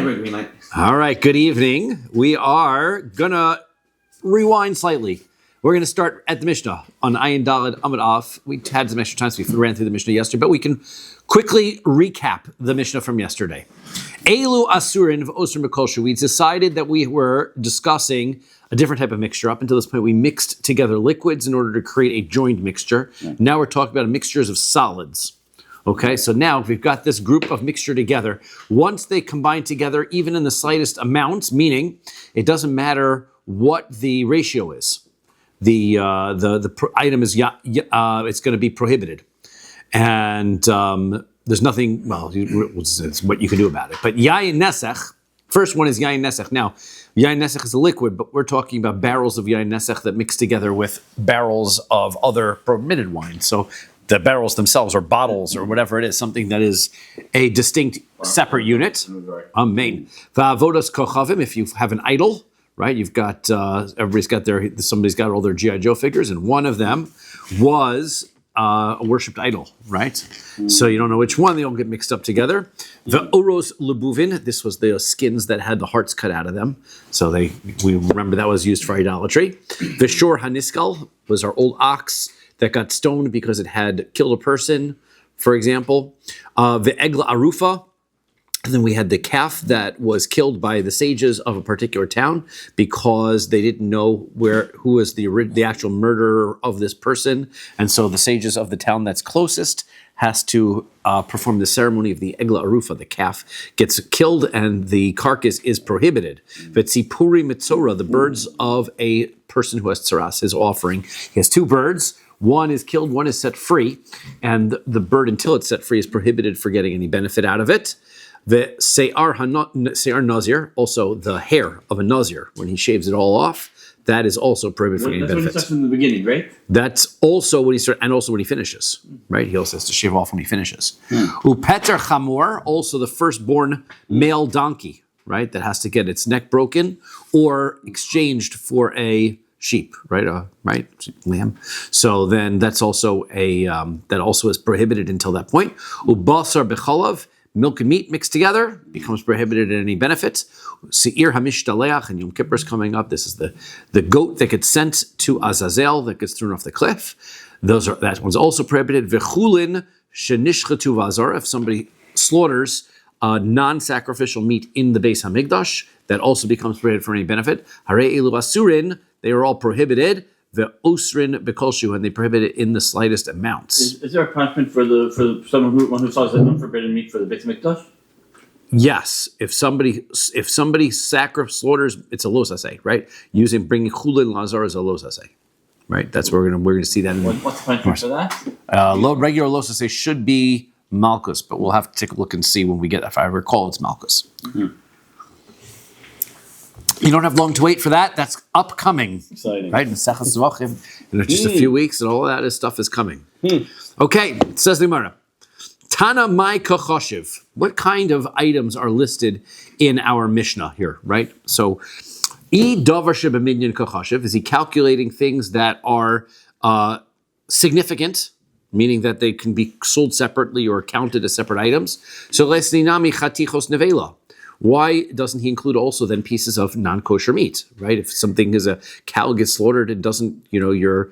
green light. All right, good evening. We are going to rewind slightly. We're going to start at the Mishnah on Ayin Daled Amud Af. We had some extra time, so we ran through the Mishnah yesterday, but we can quickly recap the Mishnah from yesterday. Elu Asurin v'Osrim B'Kolshu. We decided that we were discussing a different type of mixture. Up until this point, we mixed together liquids in order to create a joined mixture. Now we're talking about mixtures of solids. Okay, so now we've got this group of mixture together. Once they combine together, even in the slightest amounts, meaning it doesn't matter what the ratio is, the item is it's going to be prohibited, and there's nothing. Well, it's what you can do about it. But yayin nesech. First one is yayin nesech. Now, yayin nesech is a liquid, but we're talking about barrels of yayin nesech that mix together with barrels of other permitted wine. So the barrels themselves, or bottles, or whatever it is, something that is a distinct, separate unit. Amen. Va'avodas kochavim. If you have an idol, right? You've got somebody's got all their GI Joe figures, and one of them was a worshipped idol, right? So you don't know which one; they all get mixed up together. The oros lebuvin. This was the skins that had the hearts cut out of them. So we remember that was used for idolatry. The shor haniskal was our old ox that got stoned because it had killed a person, for example. The egla arufa. And then we had the calf that was killed by the sages of a particular town because they didn't know who was the actual murderer of this person. And so the sages of the town that's closest has to perform the ceremony of the egla arufa. The calf gets killed and the carcass is prohibited. V'tzipuri mitzora, the birds of a person who has tzaras, his offering. He has two birds. One is killed, one is set free. And the bird, until it's set free, is prohibited for getting any benefit out of it. The Se'ar Nazir, also the hair of a Nazir, when he shaves it all off, that is also prohibited for any benefit. That's what he starts in the beginning, right? That's also what he starts, and also when he finishes, right? He also has to shave off when he finishes. Upeter Chamor, also the firstborn male donkey, right? That has to get its neck broken or exchanged for a sheep, right? Lamb. So then that's also that also is prohibited until that point. Ubasar Bechalav, milk and meat mixed together becomes prohibited at any benefit. Se'ir hamishtaleach, and Yom Kippur is coming up. This is the goat that gets sent to Azazel, that gets thrown off the cliff. That one's also prohibited. V'chulin shenishchatu v'azar, if somebody slaughters non-sacrificial meat in the Beis Hamikdash, that also becomes prohibited for any benefit. Harei elu asurin, they are all prohibited. The osrin bekolshu, and they prohibit it in the slightest amounts. Is there a punishment for someone who sells unforbidden meat for the Beit HaMikdash? Yes, if somebody slaughters, it's a los aseh, right? Bringing chulin lazar is a los aseh, right? That's where we're going to see that. What's the punishment for that? Regular los aseh should be malchus, but we'll have to take a look and see when we get that. If I recall, it's malchus. Mm-hmm. You don't have long to wait for that. That's upcoming. Exciting. Right? In Sechas Zvachim, in just a few weeks, and all that stuff is coming. Okay, says the Gemara. Tana mai kachoshiv. What kind of items are listed in our Mishnah here, right? So, I davar shebeminyan kachoshiv. Is he calculating things that are significant, meaning that they can be sold separately or counted as separate items? So, lesninami chatichos nevela. Why doesn't he include also then pieces of non-kosher meat, right? If something is a cow gets slaughtered and doesn't, the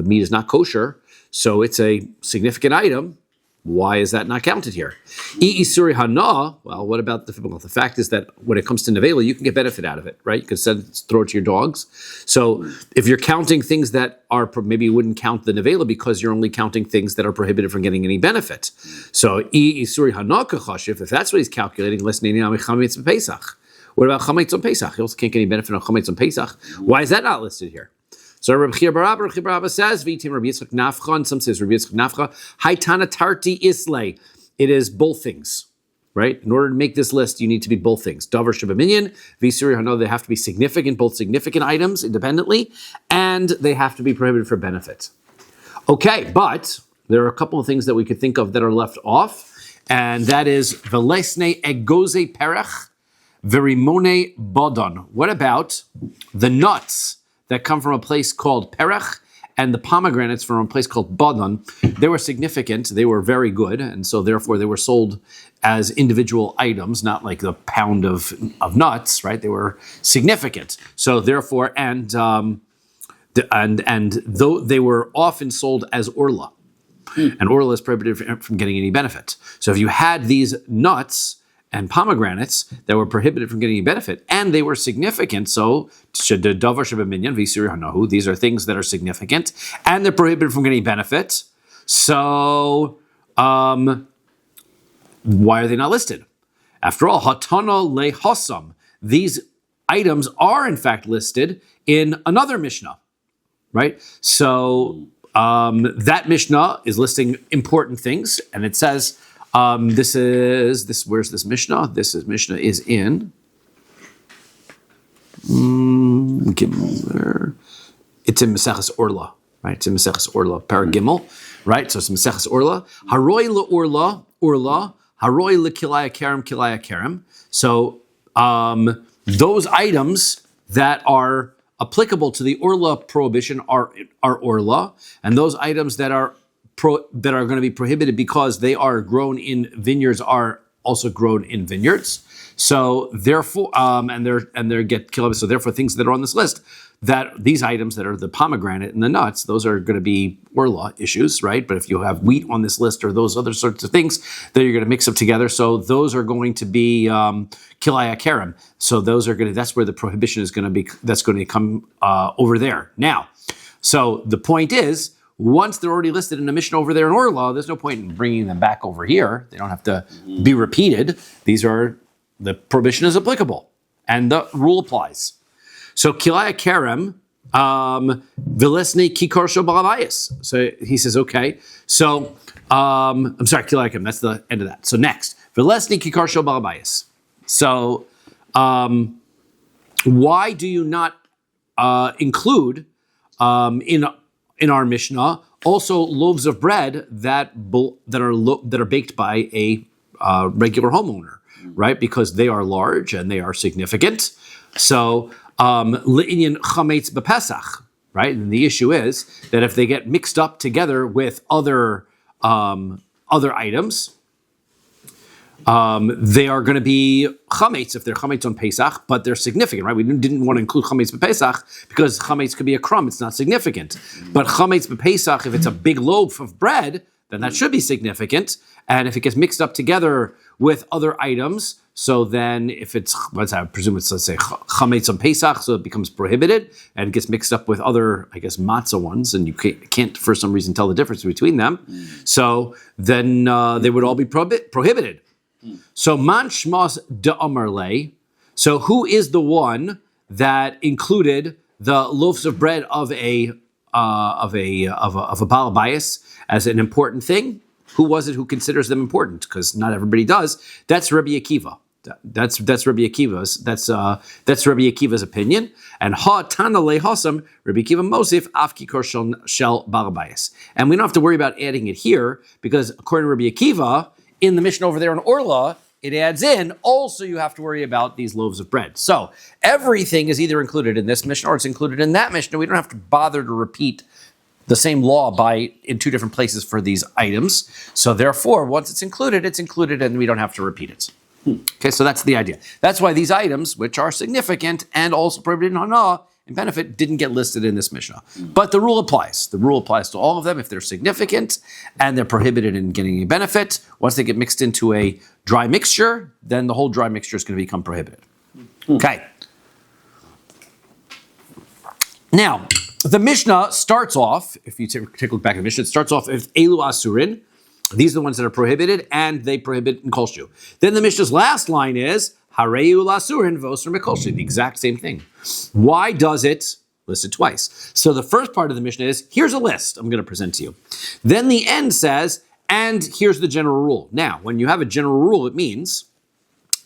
meat is not kosher, so it's a significant item. Why is that not counted here? Isuri hana. Well, what about the fact is that when it comes to nevela, you can get benefit out of it, right? You can throw it to your dogs. So if you're counting things that are maybe you wouldn't count the nevela because you're only counting things that are prohibited from getting any benefit. So isuri hana kachashiv. If that's what he's calculating, listening to chametz on Pesach. What about chametz on Pesach? He also can't get any benefit on chametz on Pesach. Why is that not listed here? So Rabbi Barabba says, V'tim Rabbi Yitzchak Nafcha, and some says Rabbi Yitzchak Nafcha, Haitana Tarti Islay. It is both things, right? In order to make this list, you need to be both things. Davar Shebeminyan, V'suri Hano, they have to be significant, both significant items independently, and they have to be prohibited for benefit. Okay, but there are a couple of things that we could think of that are left off, and that is Velesne Egoze Perech, Verimone Bodon. What about the nuts that come from a place called Perech and the pomegranates from a place called Badan, they were significant. They were very good, and so therefore they were sold as individual items, not like the pound of nuts, right? They were significant. So therefore, and though they were often sold as orla, and orla is prohibited from getting any benefit. So if you had these nuts and pomegranates that were prohibited from getting any benefit, and they were significant, so these are things that are significant, and they're prohibited from getting benefit. So why are they not listed? After all, hatana lehosam, these items are in fact listed in another Mishnah, right? So that Mishnah is listing important things, and it says, where's this Mishnah? Mishnah is in, it's in Maseches Orla, right? It's in Maseches Orla, Paragimel, right? So it's Maseches Orla. Haroi la Orla, haroi la kilaya kerem. So those items that are applicable to the Orla prohibition are Orla, and those items that are going to be prohibited because they are grown in vineyards are also grown in vineyards. So therefore, and they get killed. So therefore, things that are on this list, that these items that are the pomegranate and the nuts, those are going to be Orla issues, right? But if you have wheat on this list or those other sorts of things, that you're going to mix them together. So those are going to be kilaya kerem. So those are that's where the prohibition is going to be. That's going to come over there now. So the point is, once they're already listed in the Mishnah over there in Orla, there's no point in bringing them back over here. They don't have to be repeated. The prohibition is applicable, and the rule applies. So kilaya kerem, vilesni kikorsho balabayis. So he says, okay. So I'm sorry, kilaya kerem. That's the end of that. So next, vilesni kikorsho balabayis. So why do you not include in our Mishnah also loaves of bread that are baked by a regular homeowner, right? Because they are large and they are significant. So le'inyan chametz b'Pesach, right? And the issue is that if they get mixed up together with other items, they are going to be chametz if they're chametz on Pesach, but they're significant, right? We didn't want to include chametz b'Pesach because chametz could be a crumb; it's not significant. But chametz b'Pesach, if it's a big loaf of bread, then that should be significant. And if it gets mixed up together with other items, so then if it's, I presume it's, let's say, chametz on Pesach, so it becomes prohibited, and it gets mixed up with other, I guess, matzah ones, and you can't for some reason tell the difference between them. So then they would all be prohibited. So man shmas de amarle. So who is the one that included the loaves of bread of a balabayas as an important thing? Who was it who considers them important? Because not everybody does. That's Rabbi Akiva. That's Rabbi Akiva's. That's Rabbi Akiva's opinion. And ha tana lehasam Rabbi Akiva mosif afki kor shel balabayas. And we don't have to worry about adding it here because according to Rabbi Akiva, in the Mishnah over there in Orla, it adds in, also you have to worry about these loaves of bread. So everything is either included in this Mishnah or it's included in that Mishnah. We don't have to bother to repeat the same law in two different places for these items. So therefore, once it's included and we don't have to repeat it. Okay, so that's the idea. That's why these items, which are significant and also prohibited in Hana and benefit, didn't get listed in this Mishnah. But the rule applies. The rule applies to all of them if they're significant and they're prohibited in getting any benefit. Once they get mixed into a dry mixture, then the whole dry mixture is going to become prohibited. Okay. Now, the Mishnah starts off, if you take a look back at the Mishnah, it starts off with Elu Asurin. These are the ones that are prohibited, and they prohibit in Kolshu. Then the Mishnah's last line is, Hareu Lasurin Vosr Mekolshu, the exact same thing. Why does it list it twice? So the first part of the Mishnah is, here's a list I'm going to present to you. Then the end says, and here's the general rule. Now, when you have a general rule, it means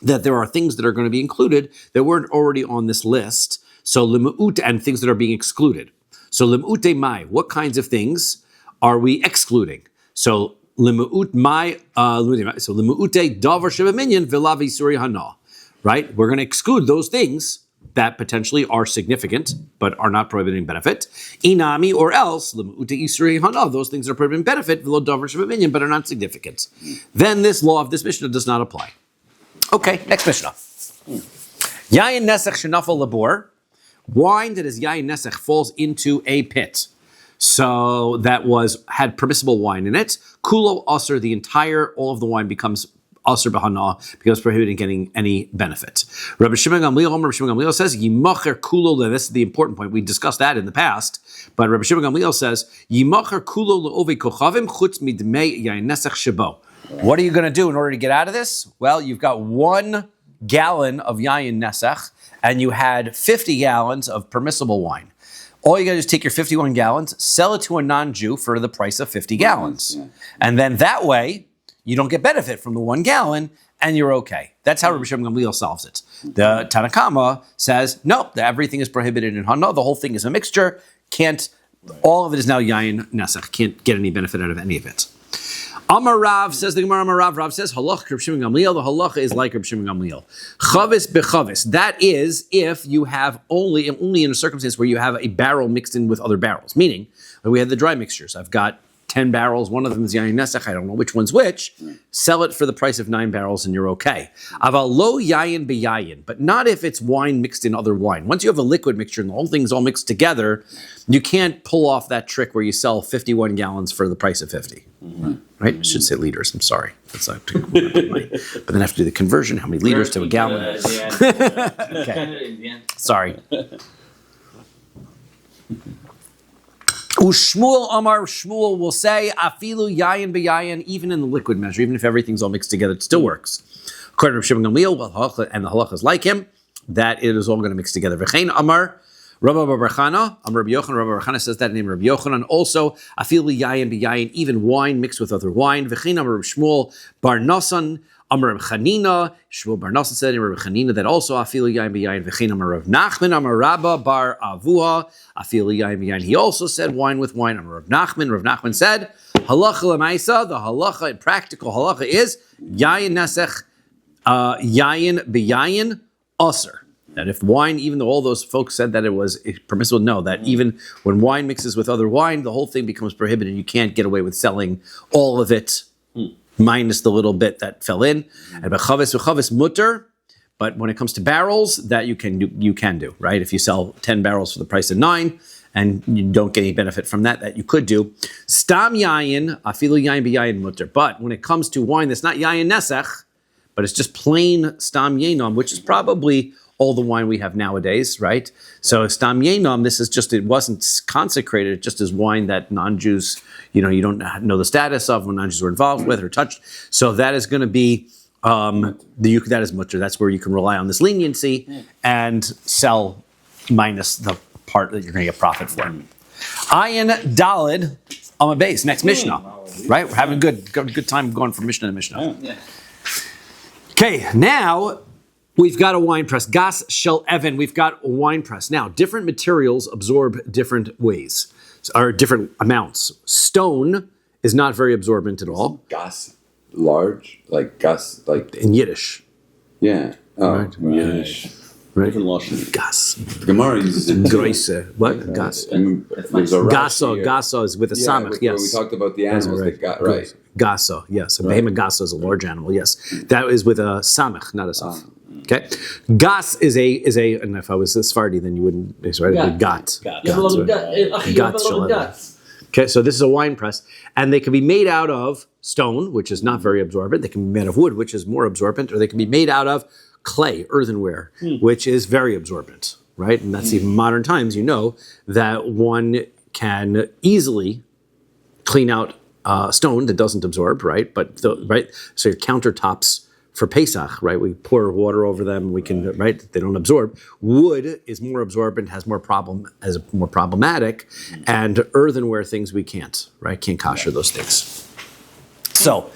that there are things that are going to be included that weren't already on this list. So limu'ut, and things that are being excluded. So limu'ute mai, what kinds of things are we excluding? So limu'ut mai, so limu'ute davar shebaminyan v'lavi suri hana, right? We're going to exclude those things that potentially are significant but are not prohibiting benefit. Inami, or else those things are prohibiting benefit but are not significant. Then this law of this Mishnah does not apply. Okay, next Mishnah. Yayin nesech shenafal labor. Wine that is yayin nesech falls into a pit. So that had permissible wine in it. Kulo aser, all of the wine becomes aser b'hana, because prohibiting getting any benefit. Rabbi Shimon Gamliel says yimacher kulo. This is the important point. We discussed that in the past, but Rabbi Shimon Gamliel says yimacher kulo le'ovei kochavim chutz midmei yayin nesech shebo. What are you going to do in order to get out of this? Well, you've got 1 gallon of yayin nesech, and you had 50 gallons of permissible wine. All you got to do is take your 51 gallons, sell it to a non-Jew for the price of 50 gallons. Yeah. And then that way, you don't get benefit from the 1 gallon, and you're okay. That's how Rabbi Shimon Gamliel solves it. The Tanna Kama says, no, everything is prohibited in Hana. The whole thing is a mixture. All of it is now yayin nesech. Can't get any benefit out of any of it. Amar Rav, says the Gemara, Amar Rav. Rav says, halach Rabbi Shimon Gamliel. The halacha is like Rabbi Shimon Gamliel. Chavis bechavis. That is if you have only in a circumstance where you have a barrel mixed in with other barrels. Meaning, we had the dry mixtures. I've got 10 barrels. One of them is yayin nesech. I don't know which one's which. Sell it for the price of 9 barrels and you're okay. Aval lo yayin beyayin. But not if it's wine mixed in other wine. Once you have a liquid mixture and the whole thing's all mixed together, you can't pull off that trick where you sell 51 gallons for the price of 50. Mm-hmm. Right? I should say liters. I'm sorry. That's not but then I have to do the conversion. How many liters to a gallon? Okay. Sorry. Ushmuel Amar, Shmuel will say, afilu yayin beyayin, even in the liquid measure, even if everything's all mixed together, it still works. According to Rabbi Shimon Gamliel, and the halacha is like him, that it is all going to mix together. V'chein Amar, Rabbi Bar Chana, Rabbi Yochanan. Rabbi Bar Chana says that in the name of Rabbi Yochanan. Also, afilu yayin beyayin, even wine mixed with other wine. V'chein Amar Shmuel Bar Nasan, Amar Reb Chanina, Shmuel Bar Nasan said in Reb Chanina that also afilu yayin beyayin. V'chein Amar Rav Nachman, Amar Rabba Bar Avuha, afilu yayin beyayin. He also said wine with wine. Amar Rav Nachman. Rav Nachman said halacha l'maisa. The halacha, practical halacha, is yayin nesech, yayin beyayin aser. That if wine, even though all those folks said that it was permissible, no, that even when wine mixes with other wine, the whole thing becomes prohibited. You can't get away with selling all of it, minus the little bit that fell in. And bechavis mutter, but when it comes to barrels, that you can do, right? If you sell 10 barrels for the price of 9, and you don't get any benefit from that you could do. Stam yayin, afilu yayin b'yayin mutter. But when it comes to wine that's not yayin nesech, but it's just plain stam yenom, which is probably all the wine we have nowadays, right? So stam yenom, it wasn't consecrated, just as wine that non-Jews, you don't know the status of, when non-Jews were involved with or touched. So that is going to be, that is mutter. That's where you can rely on this leniency and sell minus the part that you're going to get profit for. Ayin Dalid on my base. Next Mishnah, right? We're having a good time going from Mishnah to Mishnah. Yeah. Okay, now we've got a wine press. Gas shel Evan. We've got a wine press. Now, different materials absorb different ways, or different amounts. Stone is not very absorbent at all. Gas large, like gas, like in Yiddish. Yeah. Oh, right. Yiddish. Right. Different Lashon. Gas. The Gemara uses it. Groise. What? Gas. Gaso is with a samach. Yes. When we talked about the animals that got right. Gaso. Yes. A behemoth gaso is a large animal. Yes. That is with a samach, not a saf. Okay. Gas is a. And if I was a Sephardi, then you wouldn't. It's right. Gat. Okay. So this is a wine press, and they can be made out of stone, which is not very absorbent. They can be made of wood, which is more absorbent, or they can be made out of clay, earthenware, which is very absorbent, right? And that's even modern times, that one can easily clean out stone that doesn't absorb, right? So your countertops for Pesach, right? We pour water over them, we can, right? They don't absorb. Wood is more absorbent, is more problematic, and earthenware things we can't, right? Can't kosher those things. So,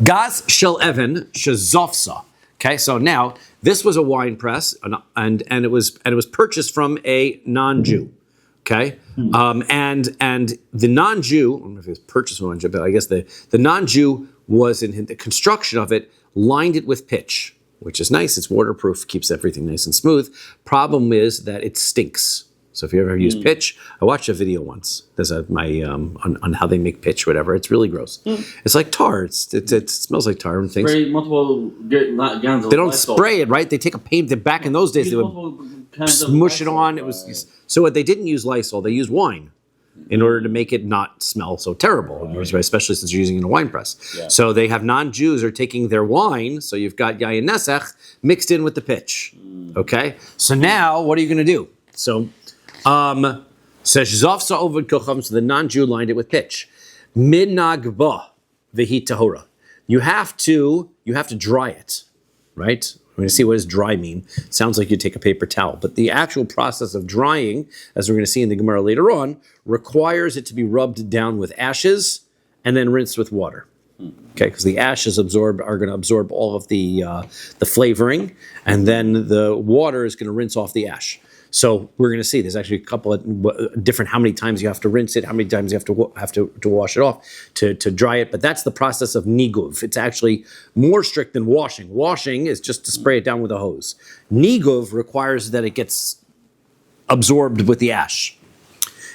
Gas Shel Evan Shazofsa. Okay, so now this was a wine press, and it was purchased from a non-Jew. Okay, and the non-Jew, I don't know if it was purchased from a non-Jew, but I guess the non-Jew was in the construction of it, lined it with pitch. which is nice. It's waterproof, keeps everything nice and smooth. Problem is that it stinks. So if you ever use pitch, I watched a video once. There's on how they make pitch, whatever. It's really gross. It's like tar. It smells like tar and things. Spray multiple gallons of They don't Lysol. spray it, right? They take a paint. Back in those days, they would smush it on. It was so what they didn't use Lysol. They used wine in order to make it not smell so terrible, especially since you're using it in a wine press. Yeah. So they have non-Jews are taking their wine. So you've got yayin nesech mixed in with the pitch. Okay. So now what are you going to do? So. Says Zofsa over Kocham, so the non-Jew lined it with pitch. Minagba v'hi tahora. You have to dry it, right? We're going to see what does dry mean. It sounds like you take a paper towel, but the actual process of drying, as we're going to see in the Gemara later on, requires it to be rubbed down with ashes and then rinsed with water. Okay, because the ashes are going to absorb all of the flavoring, and then the water is going to rinse off the ash. So we're going to see there's actually a couple of different how many times you have to rinse it, how many times you have to wash it off to dry it. But that's the process of niguv. It's actually more strict than washing. Washing is just to spray it down with a hose. Niguv requires that it gets absorbed with the ash.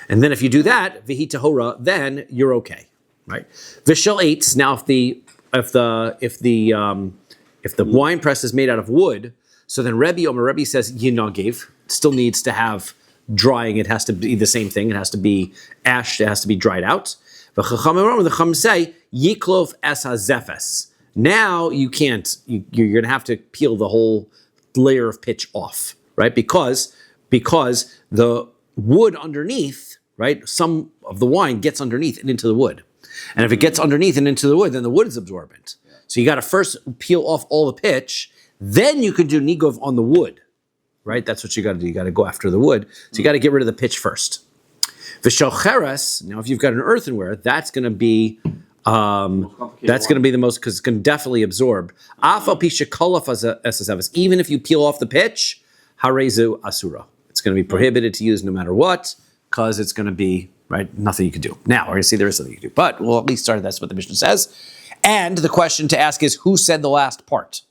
And then if you do that, v'hi tahora, then you're okay, right? V'shel eitz. Now if the wine press is made out of wood, so then Rabbi says yinagiv. Still needs to have drying. It has to be the same thing. It has to be ash. It has to be dried out. The Chacham say yiklov es hazefes. Now you can't. You're going to have to peel the whole layer of pitch off, right? Because the wood underneath, right? Some of the wine gets underneath and into the wood, and if it gets underneath and into the wood, then the wood is absorbent. So you got to first peel off all the pitch. Then you can do nigov on the wood. Right, that's what you got to do. You got to go after the wood. So you got to get rid of the pitch first. V'shalcheres. Now, if you've got an earthenware, that's going to be the most because it's going to definitely absorb. Even if you peel off the pitch, harezu asura. It's going to be prohibited to use no matter what because it's going to be nothing you can do. Now we're going to see there is something you can do, but we'll at least start. That's what the Mishnah says. And the question to ask is who said the last part.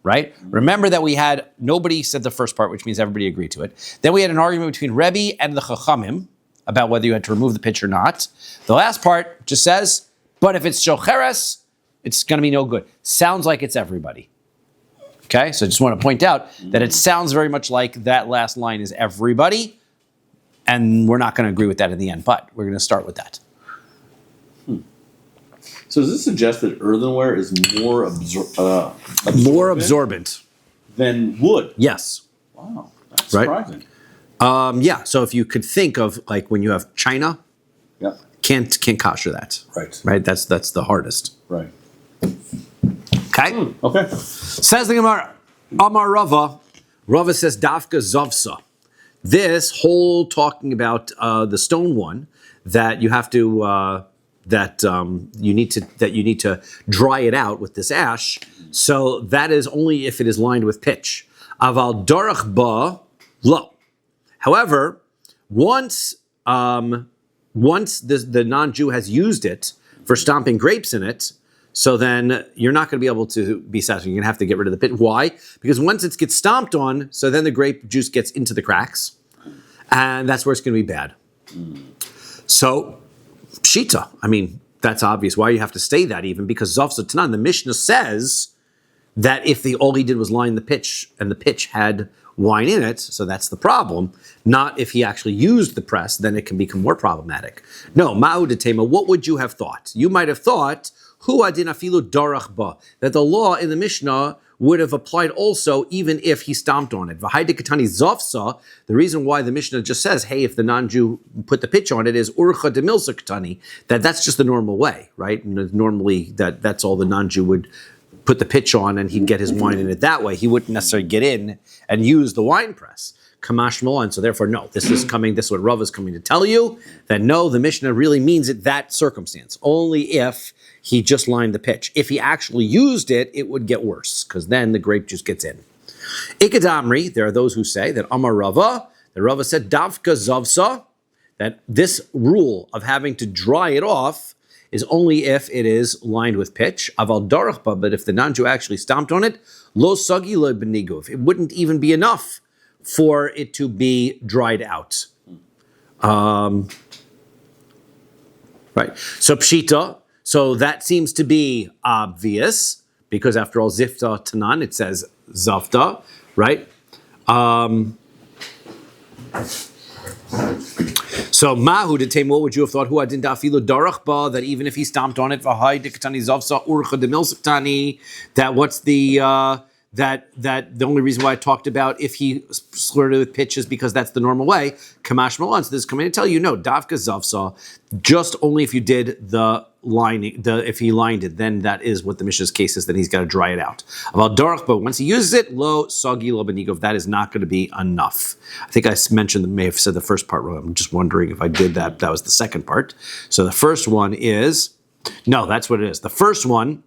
Right? Remember that nobody said the first part, which means everybody agreed to it. Then we had an argument between Rabbi and the Chachamim about whether you had to remove the pitch or not. The last part just says, but if it's shocheres, it's going to be no good. Sounds like it's everybody. Okay? So I just want to point out that it sounds very much like that last line is everybody, and we're not going to agree with that in the end, but we're going to start with that. So does this suggest that earthenware is more absorbent than wood? Yes. Wow, that's surprising. Yeah. So if you could think of like when you have china, can't kosher that. Right. That's the hardest. Right. Okay. Okay. Says the Gemara, Amar Rava. Rava says Dafka Zavsa. This whole talking about the stone one that you have to. You need to dry it out with this ash. So that is only if it is lined with pitch. Aval darach ba lo. However, once the non-Jew has used it for stomping grapes in it, so then you're not going to be able to be satisfied. You're going to have to get rid of the pitch. Why? Because once it gets stomped on, so then the grape juice gets into the cracks, and that's where it's going to be bad. So. Pshita. I mean, that's obvious. Why you have to say that even? Because Zavsa Tanan, the Mishnah says that if all he did was line the pitch and the pitch had wine in it, so that's the problem. Not if he actually used the press, then it can become more problematic. No, Ma'udetema, what would you have thought? You might have thought, Hu adin afilu darach ba, that the law in the Mishnah would have applied also even if he stomped on it. V'haide katani zavsa, the reason why the Mishnah just says, hey, if the non-Jew put the pitch on it is urcha de milsa katani, that's just the normal way, right? And normally that's all the non-Jew would put the pitch on and he'd get his wine in it that way. He wouldn't necessarily get in and use the wine press. Kamash Malan. So therefore, no, this is what Rav is coming to tell you, that no, the Mishnah really means it that circumstance. Only if he just lined the pitch. If he actually used it, it would get worse, because then the grape juice gets in. Ikadamri, there are those who say that Amar Rava, the Rava said, Davka Zavsa, that this rule of having to dry it off is only if it is lined with pitch. Aval darachba, but if the non-Jew actually stomped on it, lo sagi lo beniguv. It wouldn't even be enough for it to be dried out. Right. So pshita. So that seems to be obvious because after all, zifta tanan, it says zafta, right? So mahu detem, what would you have thought? Hu adin dafilu darachba, that even if he stomped on it, v'hai diktani zavsa urcha demilsaktani, that what's the that the only reason why I talked about if he slurred it with pitch is because that's the normal way. Kamash malan. So this is coming to tell you, no, davka zavsa, just only if you did the lining, if he lined it, then that is what the Mishnah's case is, then he's got to dry it out. About darach, but once he uses it, lo sagi lo benigov, that is not going to be enough. I think I mentioned, may have said the first part wrong. I'm just wondering if I did that. That was the second part. So the first one is, no, that's what it is. The first one,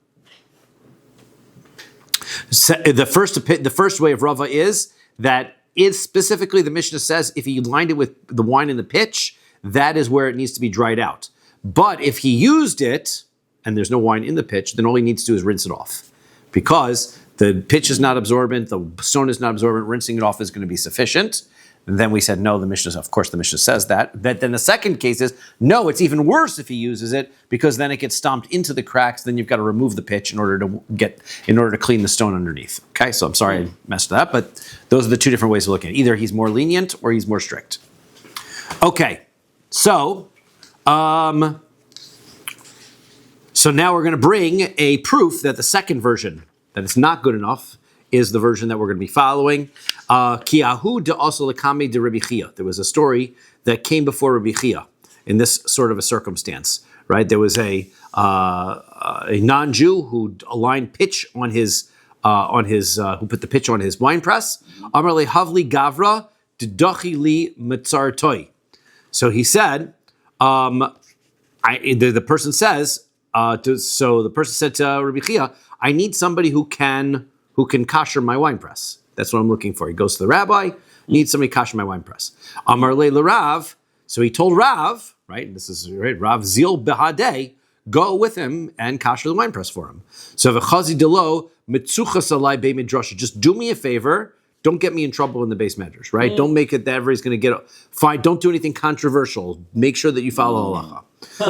the first way of Rava is that is specifically the Mishnah says if he lined it with the wine and the pitch, that is where it needs to be dried out. But if he used it and there's no wine in the pitch, then all he needs to do is rinse it off. Because the pitch is not absorbent, the stone is not absorbent, rinsing it off is going to be sufficient. And then we said, no, the Mishnah, of course the Mishnah says that. But then the second case is, no, it's even worse if he uses it, because then it gets stomped into the cracks, then you've got to remove the pitch in order to clean the stone underneath. Okay, so I'm sorry I messed that up, but those are the two different ways of looking at it. Either he's more lenient or he's more strict. Okay, so now we're going to bring a proof that the second version, that it's not good enough, is the version that we're going to be following. Kiahu de also lekame de Rabbi Chia. There was a story that came before Rabbi Chia in this sort of a circumstance, right? There was a non-Jew who aligned pitch on his who put the pitch on his wine press. Amar le havli gavra dedachi li mitzartoi. So he said, the person says, so the person said to Rabbi Chia, I need somebody who can kasher my wine press. That's what I'm looking for. He goes to the rabbi, needs somebody to kasher my wine press. Amar le Rav. So he told Rav, right? And this is right, Rav Zil Behadeh, go with him and kasher the wine press for him. So v'chazi delo mitzuchas alai be midrasha. Just do me a favor. Don't get me in trouble in the base measures, right? Don't make it that everybody's going to get fine. Don't do anything controversial. Make sure that you follow halacha.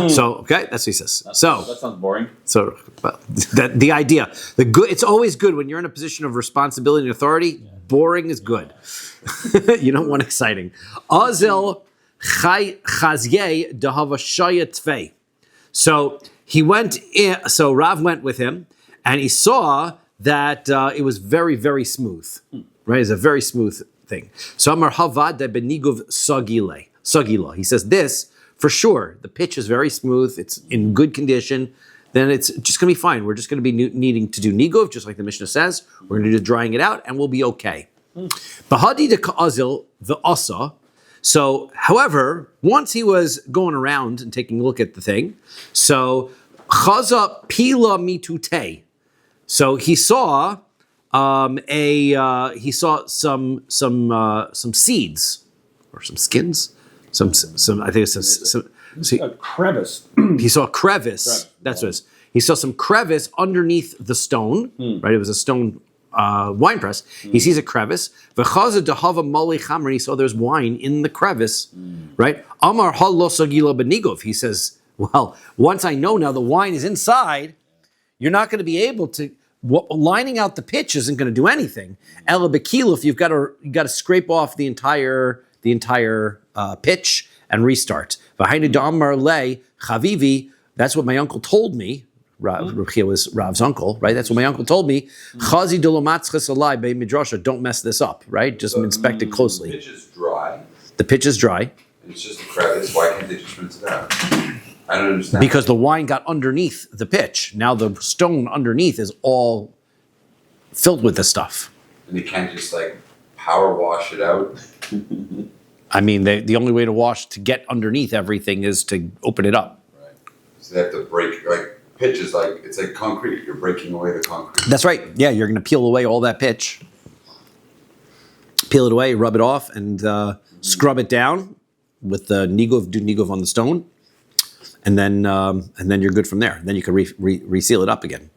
So, okay, that's what he says. That sounds boring. So, the idea, it's always good when you're in a position of responsibility and authority. Yeah. Boring is good. You don't want exciting. Azil chazye dehavashaya tfei. So he went in. So Rav went with him, and he saw that it was very, very smooth. Right, it's a very smooth thing. So Amar Havad de beniguv sagila. He says this for sure. The pitch is very smooth. It's in good condition. Then it's just going to be fine. We're just going to be needing to do niguv, just like the Mishnah says. We're going to do drying it out, and we'll be okay. Bahadi de ka'azil the asa. So, however, once he was going around and taking a look at the thing, so chaza pila mitute. So he saw. He saw some seeds or some skins, some I think it's some a crevice. He saw a crevice. That's what it is. He saw some crevice underneath the stone. Right, it was a stone wine press. He sees a crevice. V'chaza dehava mali chamer. And he saw there's wine in the crevice. Right, Amar halo sagila benigov. He says, well, once I know now the wine is inside, you're not going to be able to. Lining out the pitch isn't going to do anything. Ela bekilo, if you've got to scrape off the entire pitch and restart. V'hainu damar le chavivi. That's what my uncle told me. Ruchia was Rav's uncle, right? That's what my uncle told me. Chazi dolomatzches alai be midrasha. Don't mess this up, right? Just inspect it closely. The pitch is dry. The pitch is dry. And it's just a crevice. Why can't they just rinse it out? I don't understand. Because the wine got underneath the pitch. Now the stone underneath is all filled with this stuff. And they can't just power wash it out. I mean, the only way to get underneath everything is to open it up. Right. So they have to break, pitch is it's like concrete. You're breaking away the concrete. That's right. Yeah, you're going to peel away all that pitch. Peel it away, rub it off, and scrub it down with the niguv, do niguv on the stone. and then you're good from there. Then you can reseal it up again.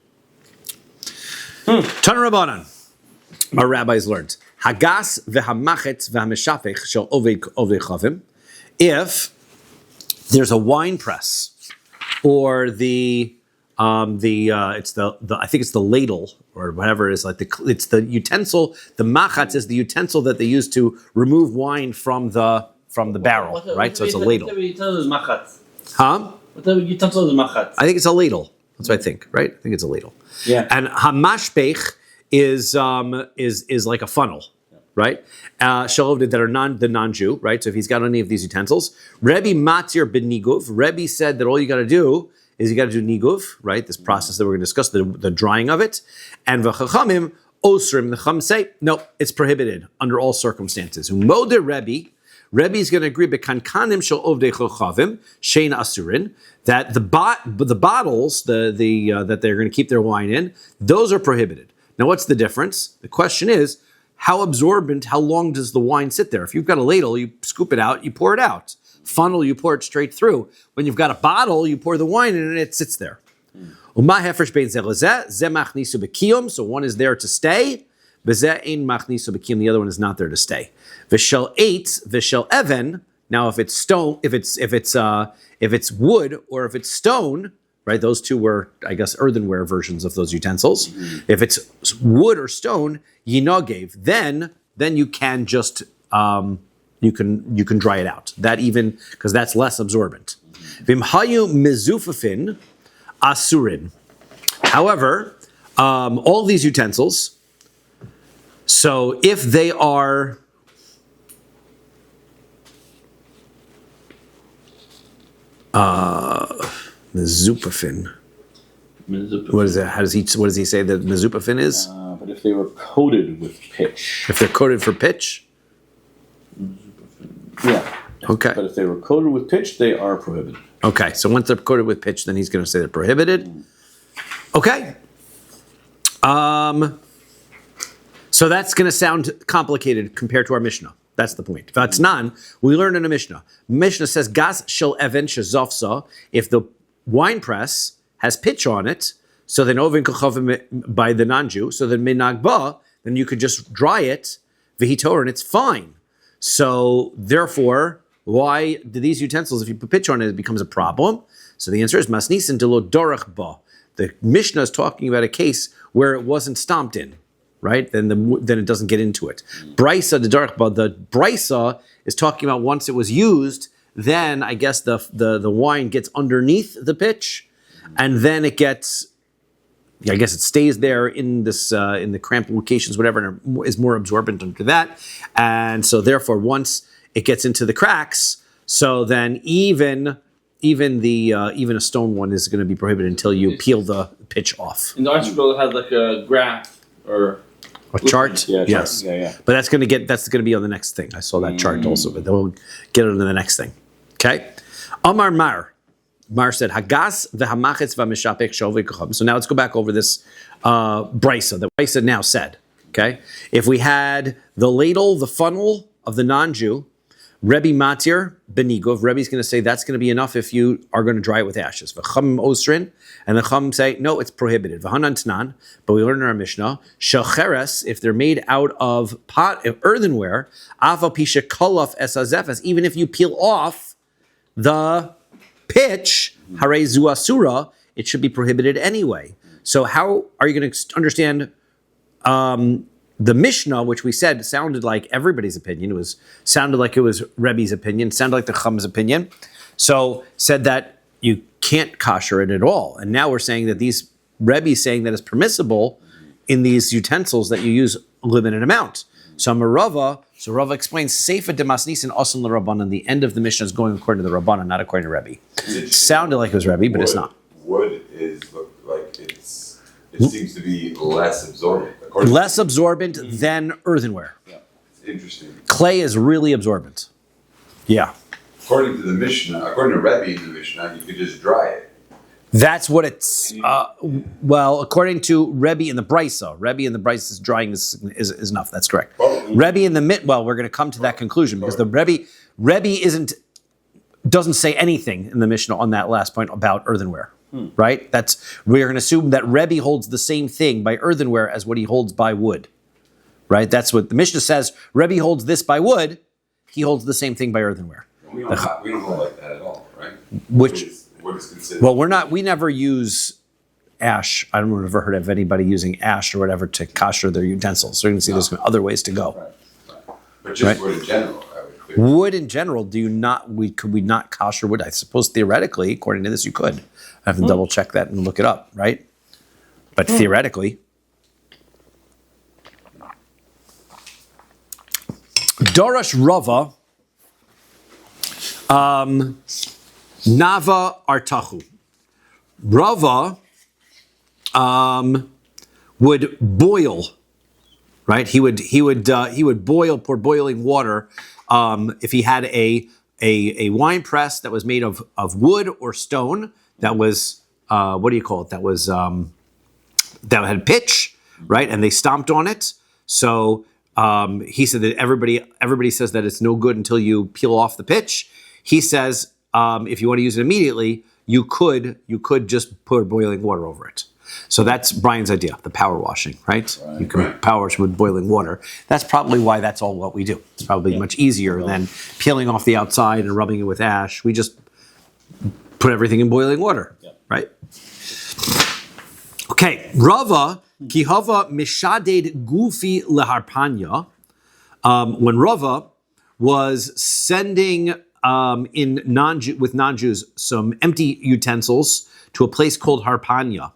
Tana Rabbanan, our rabbis learned Hagas v'hamachetz v'hameshapech shel oved chavim. If there's a wine press, or I think it's the ladle or whatever it is, it's the utensil. The machatz is the utensil that they use to remove wine from the barrel, right? So it's a ladle. What utensil is machatz? Huh? What utensil is machatz? I think it's a ladle. That's what I think, right? I think it's a ladle. Yeah. And hamashpech is like a funnel, right? Shalovdid that are the non-Jew, right? So if he's got any of these utensils, Rebbe matir ben niguv. Rebbe said that all you got to do is you got to do niguv, right? This process that we're going to discuss, the drying of it. And v'chachamim osrim. The chum say no, it's prohibited under all circumstances. Umode Rebbe. Rebbe is going to agree bekankanim shel ovdei chochavim shein asurin, that the bottles that they're going to keep their wine in, those are prohibited. Now, what's the difference? The question is, how absorbent, how long does the wine sit there? If you've got a ladle, you scoop it out, you pour it out. Funnel, you pour it straight through. When you've got a bottle, you pour the wine in and it sits there. So one is there to stay. The other one is not there to stay. V'shel eight, v'shel even. Now, if it's stone, if it's wood or if it's stone, right? Those two were, I guess, earthenware versions of those utensils. Mm-hmm. If it's wood or stone, yinogev, then you can just you can dry it out. That even because that's less absorbent. Vimhayu mezufafin asurin. However, all these utensils. So if they are mezupafin. What is that? What does he say that mezupafin is? But if they were coated with pitch. If they're coated for pitch? Yeah. Okay. But if they were coated with pitch, they are prohibited. Okay, so once they're coated with pitch, then he's going to say they're prohibited. Okay. So that's going to sound complicated compared to our Mishnah. That's the point. Vatnan, we learn in a Mishnah. Mishnah says, Gas shel even shezofsa, if the wine press has pitch on it, so then ovin kochavim by the non-Jew, so then minagba, then you could just dry it, vihitor, and it's fine. So therefore, why do these utensils, if you put pitch on it, it becomes a problem? So the answer is masnisin de lo dorach ba. The Mishnah is talking about a case where it wasn't stomped in. Right? Then it doesn't get into it. Brisa the dark, but the brisa is talking about once it was used, then I guess the wine gets underneath the pitch, and then it gets, I guess it stays there in this in the cramped locations, whatever, and is more absorbent under that. And so therefore, once it gets into the cracks, so then even a stone one is going to be prohibited until you peel the pitch off. In the article, it has like a graph or a chart? Yeah, yes. Chart. Yeah. But that's going to be on the next thing. I saw that chart also, but then we'll get into the next thing. Okay? Amar Mar. Mar said, Hagas v'hamachetz v'meshapech shovei kocham. So now let's go back over this brisa that brisa now said. Okay? If we had the ladle, the funnel of the non-Jew, Rebbe matir benigov, Rebbe's going to say that's going to be enough if you are going to dry it with ashes. V'cham osrin, and the chum say, no, it's prohibited. V'hanan tnan, but we learn in our Mishnah, shelcheres, if they're made out of earthenware, aval pisha kolaf esazefes, even if you peel off the pitch, harei zu asura, it should be prohibited anyway. So how are you going to understand the Mishnah, which we said sounded like everybody's opinion, sounded like it was Rebbe's opinion, sounded like the Chum's opinion, so said that you can't kosher it at all. And now we're saying that these Rebbe's saying that it's permissible in these utensils that you use a limited amount. So Rava explains Seifa de Masnisin Asan l'Rabbanan. The end of the Mishnah is going according to the Rabbanan, not according to Rebbe. It sounded like it was Rebbe, but it's not. Wood is like it seems to be less absorbent. Less absorbent than earthenware. Yeah, it's interesting. Clay is really absorbent. Yeah. According to the Mishnah, according to Rabbi in the Mishnah, you could just dry it. That's what it's. Well, according to Rebbe in the Brisa, is drying is enough. That's correct. Rebbe in the well, we're going to come to that conclusion because the Rebbe isn't. doesn't say anything in the Mishnah on that last point about earthenware, right? We're going to assume that Rebbe holds the same thing by earthenware as what he holds by wood, right? That's what the Mishnah says. Rebbe holds this by wood. He holds the same thing by earthenware. We don't hold like that at all, right? What is considered? Well, we never use ash. I don't know if I've ever heard of anybody using ash or whatever to kosher their utensils. So you're going to see there's other ways to go. Right. But just wood in general, I would think. Wood in general, could we not kosher wood? I suppose theoretically, according to this, you could. I have to double check that and look it up, right? But theoretically. Darash Rava, Nava Artachu. Rava would boil, right? He would pour boiling water if he had a wine press that was made of wood or stone that was what do you call it? That had pitch, right? And they stomped on it. So he said that everybody says that it's no good until you peel off the pitch. He says if you want to use it immediately, you could just pour boiling water over it. So that's Brian's idea, the power washing, right? You can power wash with boiling water. That's probably why that's all what we do. It's probably much easier than peeling off the outside and rubbing it with ash. We just put everything in boiling water, right? Okay, Rava, Kihava Mishaded Gufi Leharpanya. When Rava was sending with non-Jews some empty utensils to a place called Harpanya,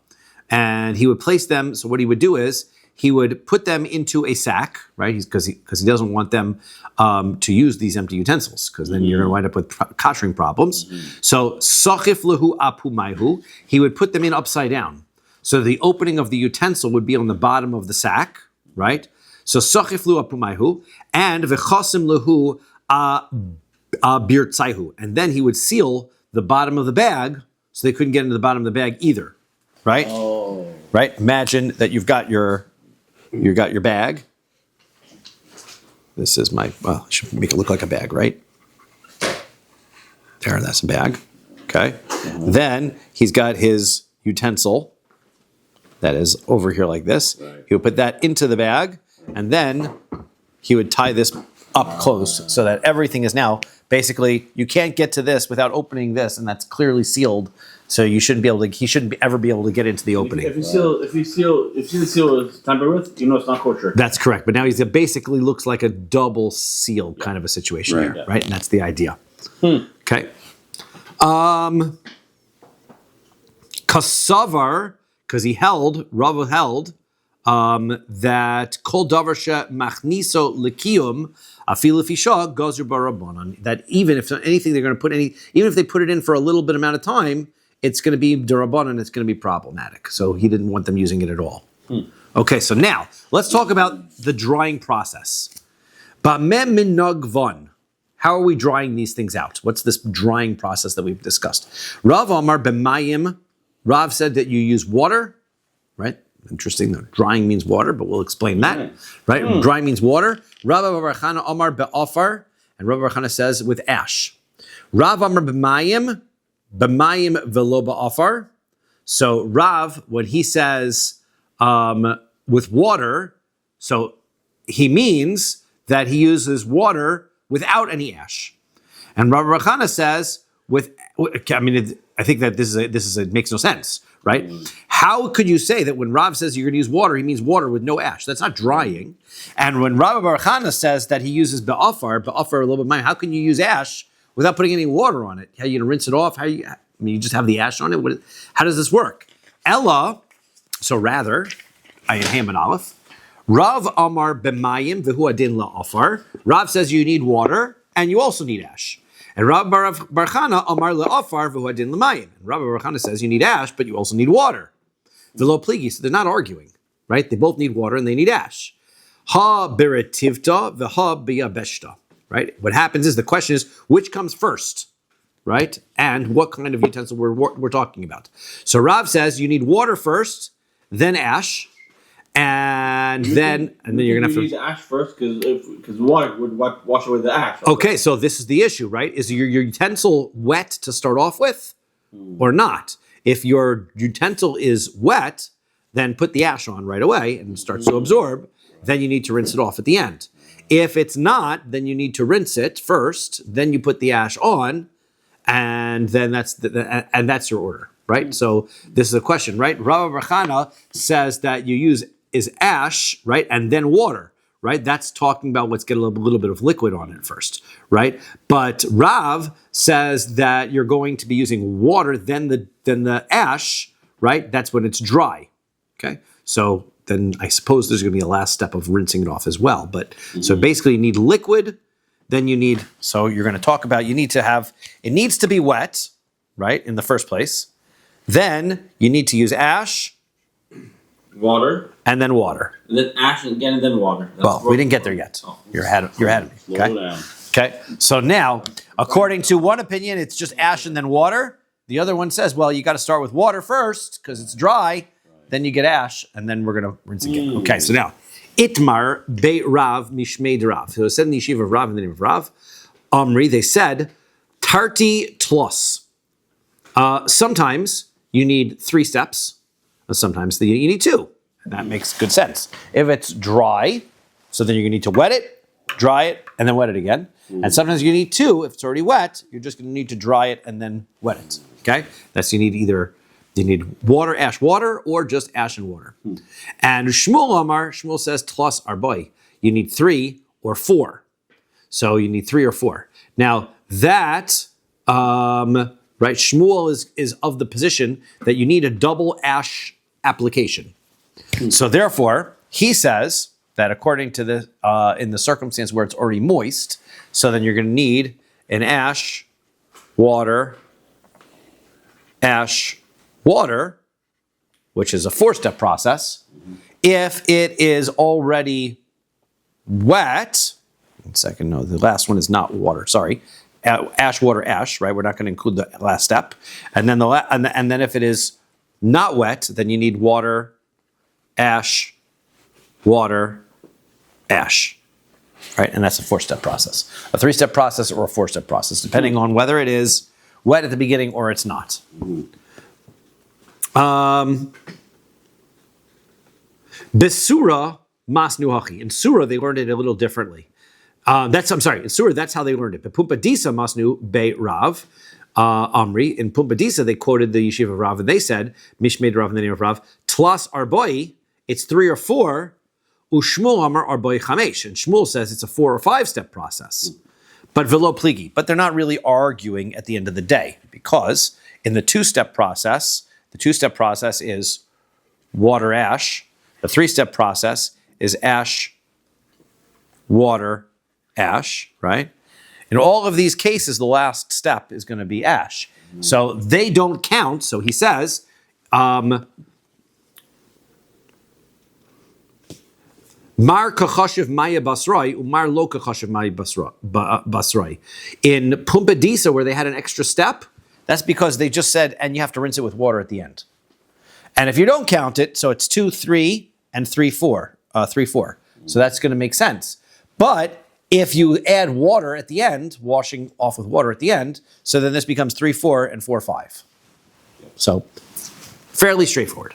and he would place them. So what he would do is he would put them into a sack, right? Because he doesn't want them to use these empty utensils, because then you're going to wind up with koshering problems. So sachif lehu apumaihu, he would put them in upside down. So the opening of the utensil would be on the bottom of the sack, right? So sachif lehu apumaihu, and v'chasim lehu birtzaihu, and then he would seal the bottom of the bag so they couldn't get into the bottom of the bag either, right? Oh. Right. Imagine that you've got your bag. This is I should make it look like a bag, right? There, that's a bag. Okay. Mm-hmm. Then he's got his utensil that is over here like this. Right. He would put that into the bag, and then he would tie this up close so that everything is now basically, you can't get to this without opening this, and that's clearly sealed. So he shouldn't ever be able to get into the opening. If you seal the seal is tampered with, you know it's not kosher. That's correct. But now he's basically looks like a double seal kind of a situation here, right? And that's the idea. Okay. Kasavar, because Rava held that kol davar she machniso likiyum afilu fisha gozer barabanan. That even if anything they're going to even if they put it in for a little bit amount of time, it's going to be darabanan. It's going to be problematic. So he didn't want them using it at all. Okay, so now let's talk about the drying process. Ba'meh minagvan. How are we drying these things out? What's this drying process that we've discussed? Rav Amar b'mayim. Rav said that you use water, right? Interesting. Though. Drying means water, but we'll explain that, right? Drying means water. Rav Barachana Amar be'afar, and Rav Barachana says with ash. Rav Amar b'mayim velo ba'afar. So Rav, when he says with water, so he means that he uses water without any ash. And Rav Barachana says I think that it makes no sense, right? How could you say that when Rav says you're going to use water, he means water with no ash? That's not drying. And when Rav Barachana says that he uses be'afar a little bit, how can you use ash without putting any water on it? How are you going to rinse it off? You just have the ash on it? How does this work? Ella, so rather, Ayin Ham and Aleph, Rav Amar b'mayim v'hu adin la'afar. Rav says you need water and you also need ash. And Rav Barachana Amar le'afar v'hu adin l'mayim. And Rav Barachana says you need ash, but you also need water. V'lo pligi, so they're not arguing, right? They both need water and they need ash. Ha berativta v'ha biyabeshta, right? What happens is, the question is, which comes first, right? And what kind of utensil we're talking about. So Rav says you need water first, then ash, and then you're gonna have to use the ash first because water would wash away the ash. Okay, so this is the issue, right? Is your utensil wet to start off with or not? If your utensil is wet, then put the ash on right away and it starts to absorb. Then you need to rinse it off at the end. If it's not, then you need to rinse it first, then you put the ash on, and then that's your order, right? So this is a question, right? Rabbi Barchana says that you use is ash, right, and then water, right? That's talking about what's getting a little bit of liquid on it first, right? But Rav says that you're going to be using water, then the ash, right? That's when it's dry, okay? So then I suppose there's going to be a last step of rinsing it off as well. But so basically you need liquid, then you need, so you're going to talk about, it needs to be wet, right, in the first place. Then you need to use ash. Water. And then water. And then ash again and then water. Well, we didn't get there yet. Oh. You're ahead of me. Slow Okay? down. Okay. So now, according to one opinion, it's just ash and then water. The other one says, well, you got to start with water first because it's dry. Then you get ash, and then we're going to rinse again. Okay, so now, Itmar Beit Rav Mishmei Rav. So it said in the yeshiva of Rav, in the name of Rav, Omri, they said, Tarti Tlos. Sometimes you need 3 steps, and sometimes you need 2. And that makes good sense. If it's dry, so then you're going to need to wet it, dry it, and then wet it again. And sometimes you need 2. If it's already wet, you're just going to need to dry it and then wet it. Okay? That's you need water, ash, water, or just ash and water. And Shmuel says, Tlos Arboy. You need 3 or 4. So you need 3 or 4. Now that, right, Shmuel is of the position that you need a double ash application. So therefore, he says that according to the, in the circumstance where it's already moist, so then you're going to need an ash, water, which is a 4-step process. If it is already wet, one second, no, the last one is not water, sorry. Ash, water, ash, right? We're not going to include the last step. And then and then if it is not wet, then you need water, ash, water, ash, right? And that's a 4-step process. A 3-step process or a 4-step process, depending on whether it is wet at the beginning or it's not. Besura masnu hachi. In Surah, they learned it a little differently. In Surah, that's how they learned it. But Pumpadisa masnu be Rav, Amri. In Pumpadisa, they quoted the yeshiva of Rav, and they said, Mishmei Rav in the name of Rav, Tlas arboi, it's 3 or 4, Ushmuel Amar arboi chamesh. And Shmuel says it's a 4 or 5-step process. But velo pligi. But they're not really arguing at the end of the day, because in the 2-step process, the 2-step process is water, ash. The 3-step process is ash, water, ash, right? In all of these cases, the last step is going to be ash. So they don't count. So he says, Mar kachashiv maya basroi, umar lo kachashiv maya basroi. In Pumpadisa, where they had an extra step, that's because they just said, and you have to rinse it with water at the end. And if you don't count it, so it's 2, 3, and 3, 4. 3, 4. So that's going to make sense. But if you add water at the end, washing off with water at the end, so then this becomes 3, 4, and 4, 5. So fairly straightforward.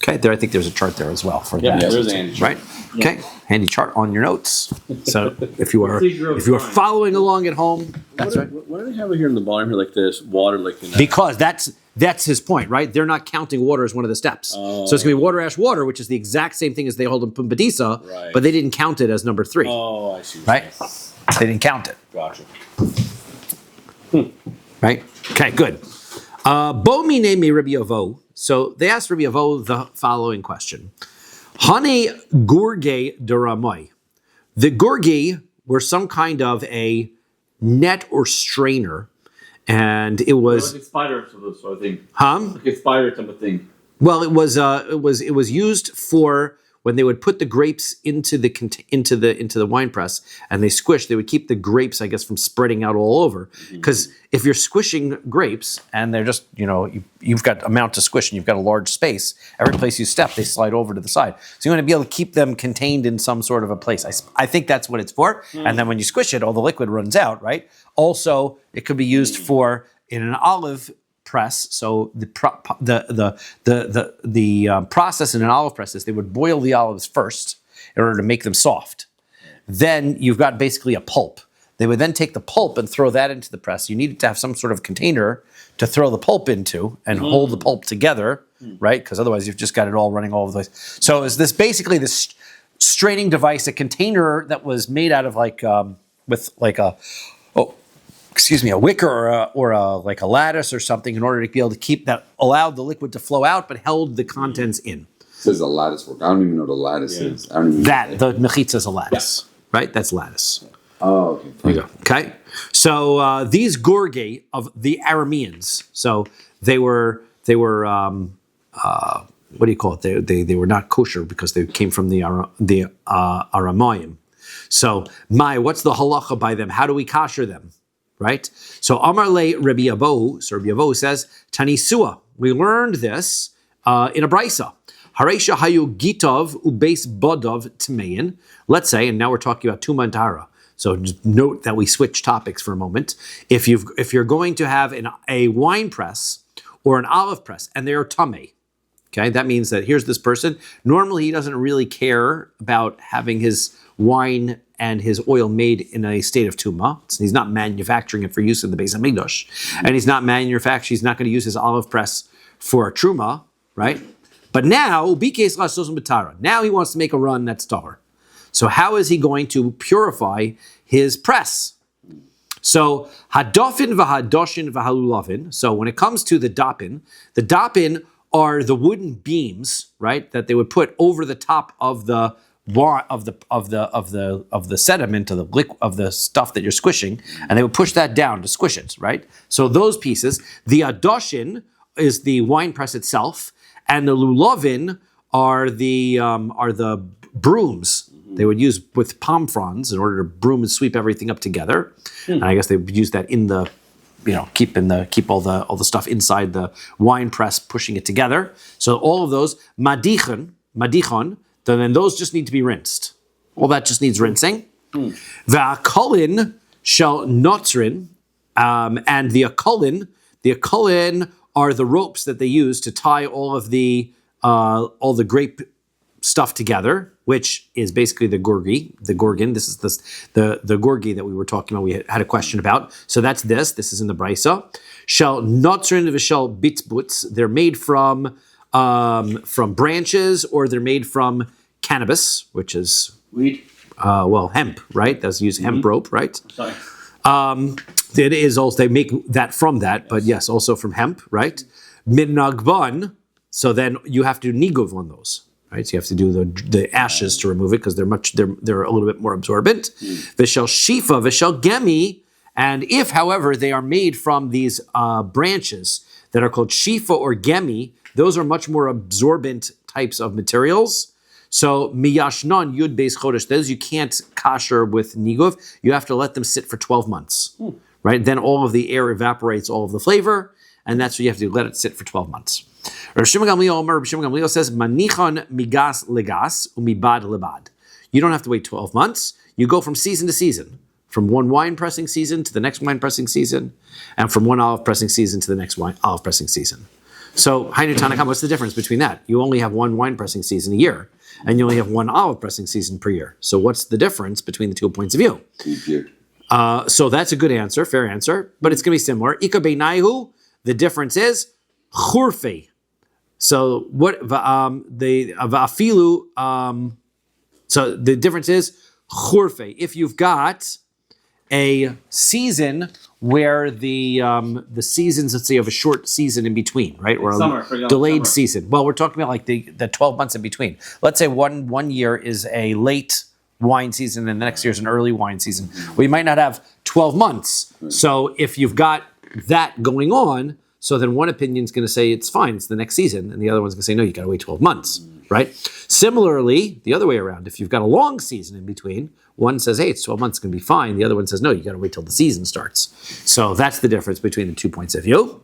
Okay, there I think there's a chart there as well for that. Yeah, there's an right? Okay, handy chart on your notes. So if you are following along at home, that's right. Why do they have it here in the bottom here like this? Water like in that? Because that's his point, right? They're not counting water as one of the steps. So it's going to be water, ash, water, which is the exact same thing as they hold in Pumpadisa, right. but they didn't count it as number 3. Oh, I see. Right? They didn't count it. Gotcha. Right? Okay, good. Bo mine me Rabbi Avo. So they asked Rabbi Avo the following question. Hane gurge deramoy. The gurgi were some kind of a net or strainer, and it was like a spider sort of thing. Huh? Like a spider type of thing. Well, it was used for when they would put the grapes into the wine press and they squish, they would keep the grapes, I guess, from spreading out all over. Because if you're squishing grapes and they're just, you've got amount to squish and you've got a large space, every place you step, they slide over to the side. So you want to be able to keep them contained in some sort of a place. I think that's what it's for. And then when you squish it, all the liquid runs out, right? Also, it could be used for in an olive press. So the process in an olive press is they would boil the olives first in order to make them soft. Then you've got basically a pulp. They would then take the pulp and throw that into the press. You needed to have some sort of container to throw the pulp into and hold the pulp together, right? Because otherwise you've just got it all running all over the place. So is this basically this straining device, a container that was made out of a wicker or a lattice or something in order to be able to keep that, allowed the liquid to flow out, but held the contents in. It says a lattice work. I don't even know what a lattice is. I don't even The mechitza is a lattice, right? That's lattice. Oh, okay. There you go. Okay. So these gorge of the Arameans, so they were what do you call it? They were not kosher because they came from the Aramayim. So what's the halacha by them? How do we kosher them? Right? So Amar le Rabbi Avodah, so Rabbi Avodah says, Tanisua. We learned this in a brisa. Haresha hayu gitov ubeis bodov tmein. Let's say, and now we're talking about tuma and tahara. So just note that we switch topics for a moment. If you're going to have a wine press or an olive press and they're tameh, okay, that means that here's this person. Normally he doesn't really care about having his wine and his oil made in a state of tumah. So he's not manufacturing it for use in the Beis Hamikdash. And he's not he's not going to use his olive press for a truma, right? But now, now he wants to make a run that's tahor. So how is he going to purify his press? So hadofin v'hadoshin v'halulavin. So when it comes to the dapin are the wooden beams, right, that they would put over the top of the sediment of the stuff that you're squishing, and they would push that down to squish it, right? So those pieces, the adoshin is the wine press itself, and the lulavin are the brooms they would use with palm fronds in order to broom and sweep everything up together. And I guess they would use that in the keep all the stuff inside the wine press, pushing it together. So all of those madichon. Then those just need to be rinsed. All that just needs rinsing. V'akolin shall notzrin, and the akolin are the ropes that they use to tie all the grape stuff together, which is basically the gorgon. This is the gorgi that we were talking about. We had a question about. So that's this. This is in the brisa. Shall notzrin v'shall bitzbutz. They're made from branches, or they're made from cannabis, which is weed. Hemp, right? That's use hemp rope, right? Sorry. It is also, they make that from that, but yes, also from hemp, right? Midnagban. So then you have to niguv on those, right? So you have to do the ashes to remove it because they're a little bit more absorbent. Vishal shifa, vishal gemi. And if, however, they are made from these branches that are called shifa or gemi, those are much more absorbent types of materials. So miyashnon yud beis chodesh, those you can't kosher with niguv. You have to let them sit for 12 months, right? Then all of the air evaporates all of the flavor, and that's what you have to let it sit for 12 months. Rabbi Shimon Gamliel says, manichon migas legas umibad lebad. You don't have to wait 12 months. You go from season to season, from one wine pressing season to the next wine pressing season, and from one olive pressing season to the next olive pressing season. So, Hainu Tanakam, what's the difference between that? You only have one wine pressing season a year, and you only have one olive pressing season per year. So what's the difference between the 2 points of view? So that's a good answer, fair answer, but it's going to be similar. Ika beinaihu, the difference is churfe. So what the va'afilu? So the difference is churfe. If you've got a season where the seasons, let's say, of a short season in between, right, or summer, a delayed season. Well, we're talking about like the 12 months in between. Let's say one year is a late wine season and the next year is an early wine season. We might not have 12 months. So if you've got that going on, So then one opinion is going to say it's fine, it's the next season, and the other one's going to say no, you got to wait 12 months, right? Similarly, the other way around, if you've got a long season in between, one says, hey, it's 12 months, it's going to be fine. The other one says, no, you got to wait till the season starts. So that's the difference between the 2 points of view.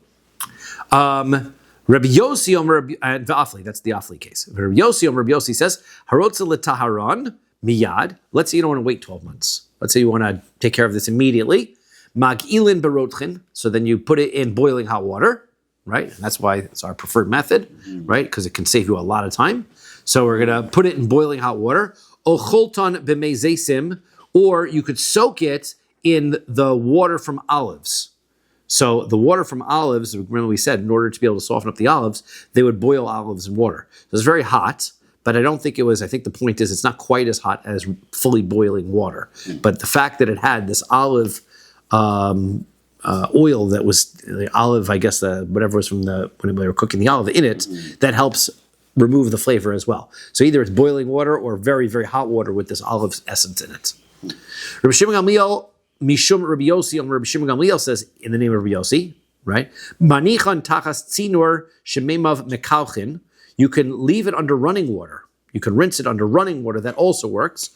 Rabbi Yossi and V'afli, that's the Afli case. Rabbi Yossi says, Harotza l'taharan miyad. Let's say you don't want to wait 12 months. Let's say you want to take care of this immediately. Mag'ilin berotchin. So then you put it in boiling hot water, right? And that's why it's our preferred method, right? Because it can save you a lot of time. So we're going to put it in boiling hot water. Ocholton b'meizesim, or you could soak it in the water from olives. So the water from olives, remember we said, in order to be able to soften up the olives, they would boil olives in water. So it's very hot, but I don't think it was, I think the point is it's not quite as hot as fully boiling water. But the fact that it had this olive oil that was the olive, I guess, whatever was from when they were cooking the olive in it, that helps remove the flavor as well. So either it's boiling water or very, very hot water with this olive essence in it. Rabbi Shimon Gamliel, Mishum Rabbi Yossi, Rabbi Shimon Gamliel says, in the name of Rabbi Yossi, right? Manichan tachas tzinor shememav mekalchin. You can leave it under running water. You can rinse it under running water. That also works.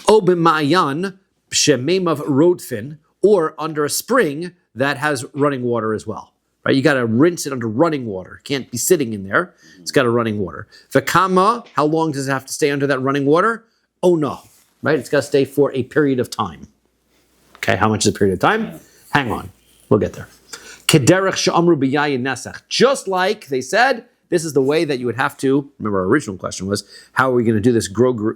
O b'ma'ayan shememav rodfin, or under a spring that has running water as well. Right? You got to rinse it under running water. It can't be sitting in there. It's got a running water. V'kama, how long does it have to stay under that running water? Oh no, right? It's got to stay for a period of time. Okay, how much is a period of time? Hang on, we'll get there. Kederech she'amru b'yayin nesach. Just like they said, this is the way that you would have to, remember our original question was, how are we going to do this gorge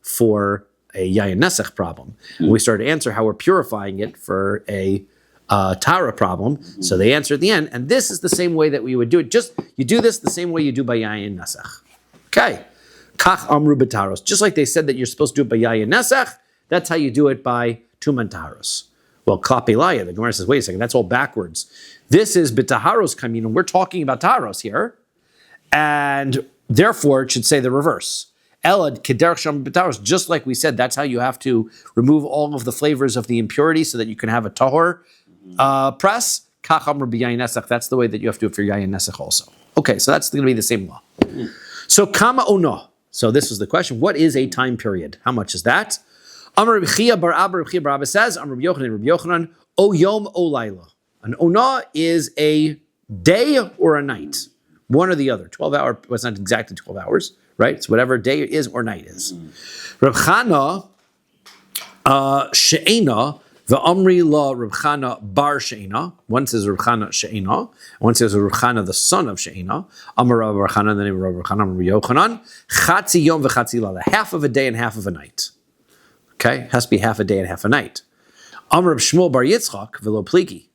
for a yayin nesach problem? And we started to answer how we're purifying it for a Tara problem. So they answer at the end, and this is the same way that we would do it. Just, you do this the same way you do by yayin nesach. Okay. Kach amru b'taros. Just like they said that you're supposed to do it by yayin nesach, that's how you do it by tuman taharos. Well, klapelaya, the Gemara says, wait a second, that's all backwards. This is b'taharos kamin, and we're talking about taharos here, and therefore it should say the reverse. Elad kederach sham b'taharos, just like we said, that's how you have to remove all of the flavors of the impurity so that you can have a tahor press. Kach amru b'yayin nesach, that's the way that you have to do it for yayin nesach also. Okay, so that's going to be the same law. So kama ono. So this was the question. What is a time period? How much is that? Amar Rabbi Chia bar Abba says, Amar Rabbi Yochanan, O yom o laila. An ona is a day or a night. One or the other. 12 hour, well, it's not exactly 12 hours, right? It's whatever day it is or night is. Reb Chana she'ena, the Amri la Reb Chana bar she'ena. One says Reb Chana she'ena. One says Reb Chana the son of she'ena. Amar Reb Chana, the name of Reb Chana, Amar Yochanan. Chatzi yom v'chatzi lala. Half of a day and half of a night. Okay, it has to be half a day and half a night. Amar Reb Shmuel bar Yitzchak v'lo pligi,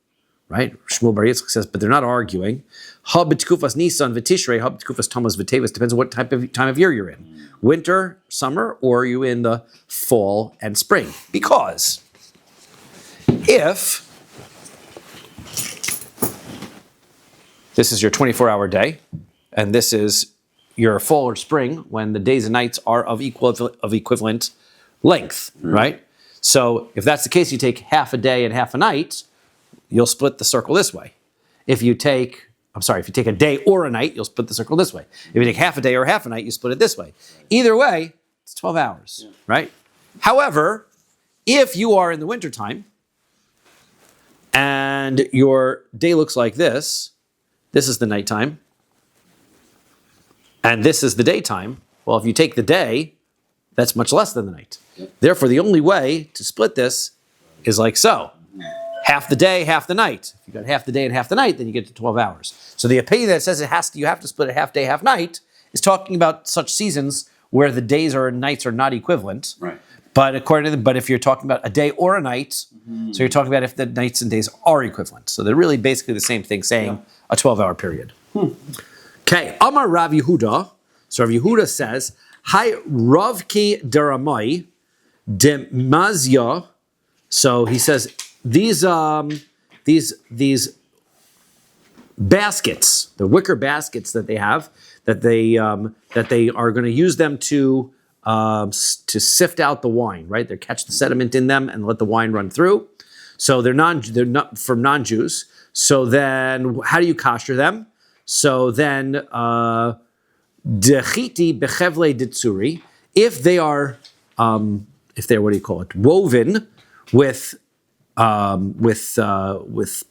right? Shmuel bar Yitzchak says, but they're not arguing. Ha b'tkufas Nisan v'tishrei, ha b'tkufas Tammuz v'tevis. Depends on what time of year you're in. Winter, summer, or are you in the fall and spring? Because if this is your 24-hour day, and this is your fall or spring, when the days and nights are of equivalent length, right? So if that's the case, you take half a day and half a night, you'll split the circle this way. If you take a day or a night, you'll split the circle this way. If you take half a day or half a night, you split it this way. Either way, it's 12 hours, right? However, if you are in the wintertime and your day looks like this is the nighttime, and this is the daytime, well, if you take the day, that's much less than the night. Therefore, the only way to split this is like so. Half the day, half the night. If you got half the day and half the night, then you get to 12 hours. So the opinion that says you have to split it half day, half night is talking about such seasons where the days or nights are not equivalent. Right. But if you're talking about a day or a night, so you're talking about if the nights and days are equivalent. So they're really basically the same thing, saying a 12-hour period. Okay, Amar Rav Yehuda. So Rav Yehuda says, Hi Ravki Deramai Demazia. So he says these baskets, the wicker baskets that they have, that they are going to use them to sift out the wine, right? They catch the sediment in them and let the wine run through. So they're not from non-Jews. So then, how do you kosher them? So then, dechiti bechevle ditsuri, if they are, what do you call it, woven with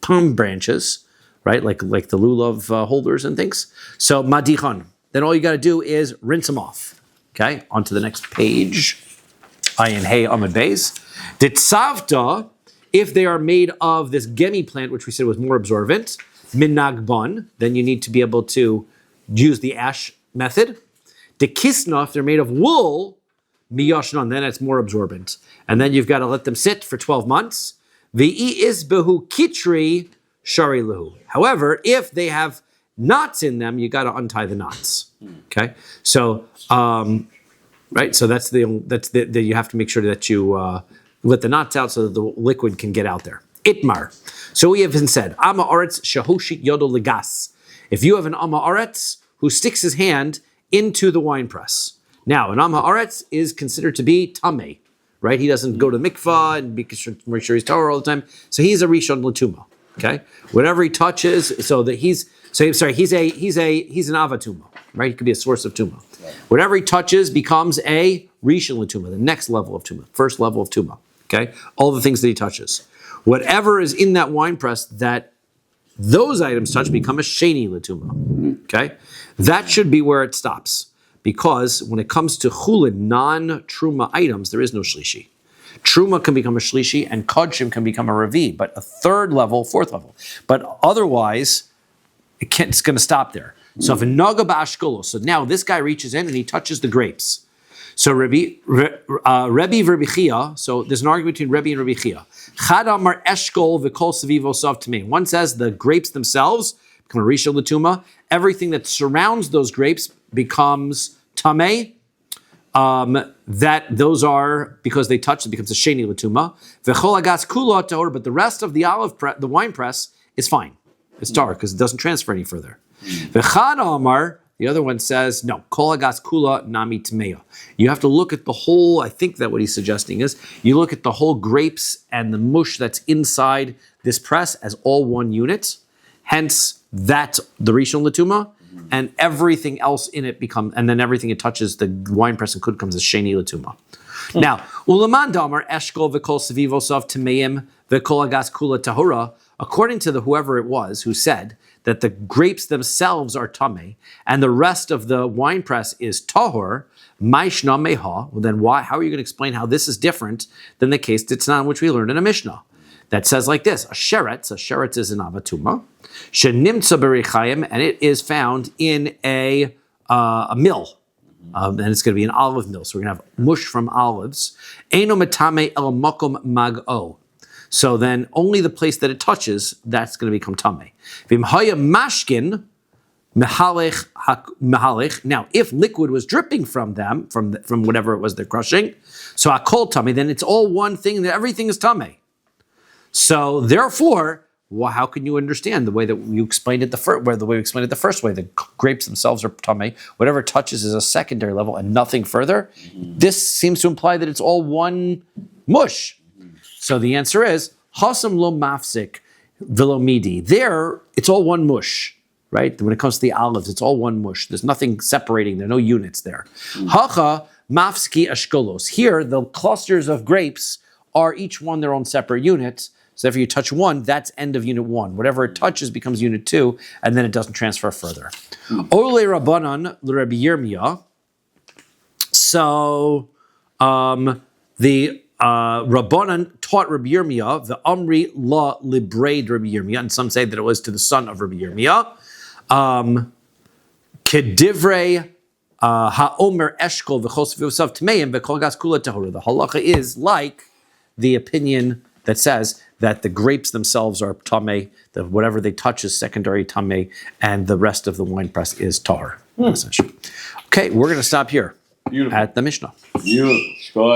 palm branches, right? Like the lulav holders and things. So madichon. Then all you got to do is rinse them off. Okay, on to the next page. Ayin Hey Amud Beis. Ditzavta, if they are made of this gemi plant, which we said was more absorbent, min nagbon, then you need to be able to use the ash method. Dekisna, if they're made of wool, miyashnon, then it's more absorbent. And then you've got to let them sit for 12 months. V'i isbehu kitri shari lehu. However, if they have knots in them, you got to untie the knots. Okay, so right, so that's the you have to make sure that you let the knots out so that the liquid can get out there. Itmar. So we have been said, Ama Aretz Shahoshik Yodo Legas. If you have an Ama Aretz who sticks his hand into the wine press. Now, an Ama Aretz is considered to be Tameh, right? He doesn't go to the mikvah and make sure he's Torah all the time. So he's a Rishon L'Tuma. Okay, whatever he touches, so that he's an Avatuma, right? He could be a source of Tuma. Right. Whatever he touches becomes a Rishon L'Tuma, the next level of Tuma, first level of Tuma. Okay, all the things that he touches. Whatever is in that wine press that those items touch become a Sheni L'Tuma. Okay, that should be where it stops, because when it comes to Chulin, non-Truma items, there is no Shlishi. Truma can become a Shlishi and Kodshim can become a Ravi, but a third level, fourth level. But otherwise, it's going to stop there. So if a Naga Ba'ashkolo, so now this guy reaches in and he touches the grapes. So Rabbi Chia, so there's an argument between Rabbi and Rabbi Chia. Chad Amar Eshkol v'kol savivo sav tamei. One says the grapes themselves become a Rishon L'Tuma. Everything that surrounds those grapes becomes Tamei. That those are, because they touch, it becomes a Sheni L'Tuma. V'chol agas kula tahor, but the rest of the the wine press is fine. It's tar because it doesn't transfer any further. V'chad Amar, the other one says, no, kol agas kula nami tmeya. You have to look at the whole, I think that what he's suggesting is, you look at the whole grapes and the mush that's inside this press as all one unit. Hence, that's the Rishon L'Tuma. And everything else in it becomes, and then everything it touches, the wine press and could comes as Sheni L'Tuma. Now, Ulaman Damar Eshkol v'kol Sevivosav Tameim v'kol Agas Kula Tahura, according to whoever it was who said that the grapes themselves are Tameh and the rest of the wine press is Tahor, Maishna Meha, well then how are you going to explain how this is different than the case Ditznan, which we learned in a Mishnah? That says like this: a sheretz is an avatuma, shenimtza berichayim, and it is found in a mill, and it's going to be an olive mill. So we're going to have mush from olives. Eino matame el makom mag'o. So then only the place that it touches, that's going to become tameh. V'imhaya mashkin mehalech. Now, if liquid was dripping from them, from whatever it was they're crushing, so akol tameh, then it's all one thing. That everything is tameh. So therefore, how can you understand the way that you explained it the first way? The grapes themselves are tameh. Whatever touches is a secondary level and nothing further. This seems to imply that it's all one mush. So the answer is hasam lo mafsik velo midi. There, it's all one mush, right? When it comes to the olives, it's all one mush. There's nothing separating. There are no units there. Hacha mafski ashkolos. Here, the clusters of grapes are each one their own separate units. So if you touch one, that's end of unit one. Whatever it touches becomes unit two, and then it doesn't transfer further. Ole Rabbanan l'Rabbi Yirmiyah. So the Rabbanan taught Rabbi Yirmiyah, the Amri la libraid Rabbi Yirmiyah, and some say that it was to the son of Rabbi Yirmiyah. Kedivrei ha'omer eshkol v'chos v'usav tmeim v'kol gas kula tahora. The halacha is like the opinion that says that the grapes themselves are tameh, that whatever they touch is secondary tameh, and the rest of the wine press is tahor. Okay, we're going to stop here at the Mishnah. Beautiful.